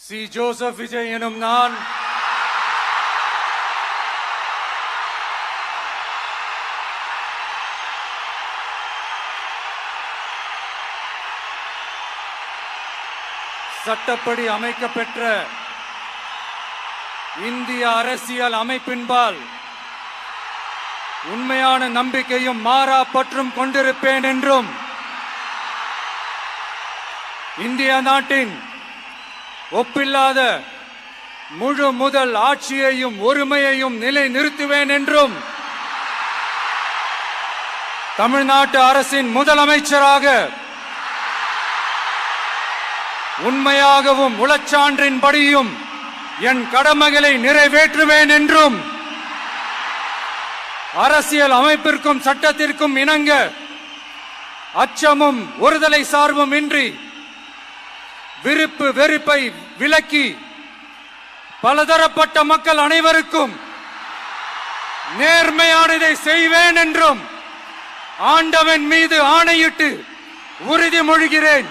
C. Joseph Vijay எனும் நான் சட்டப்படி அமைக்கப்பெற்ற இந்திய அரசியல் அமைப்பின்பால் உண்மையான நம்பிக்கையும் மாறா பற்றும் கொண்டிருப்பேன் என்றும் இந்திய நாட்டின் ஒப்பில்லாத முழு முதல் ஆட்சியையும் ஒருமையையும் நிலை நிறுத்துவேன் என்றும் தமிழ்நாட்டு அரசின் முதலமைச்சராக உண்மையாகவும் உளச்சான்றின்படியும் என் கடமைகளை நிறைவேற்றுவேன் என்றும் அரசியல் அமைப்பிற்கும் சட்டத்திற்கும் இணங்க அச்சமும் ஒருதலை சார்பும் இன்றி விருப்பு வெறுப்பை விலக்கி பலதரப்பட்ட மக்கள் அனைவருக்கும் நேர்மையானதை செய்வேன் என்றும் ஆண்டவன் மீது ஆணையிட்டு உறுதிமொழிகிறேன்.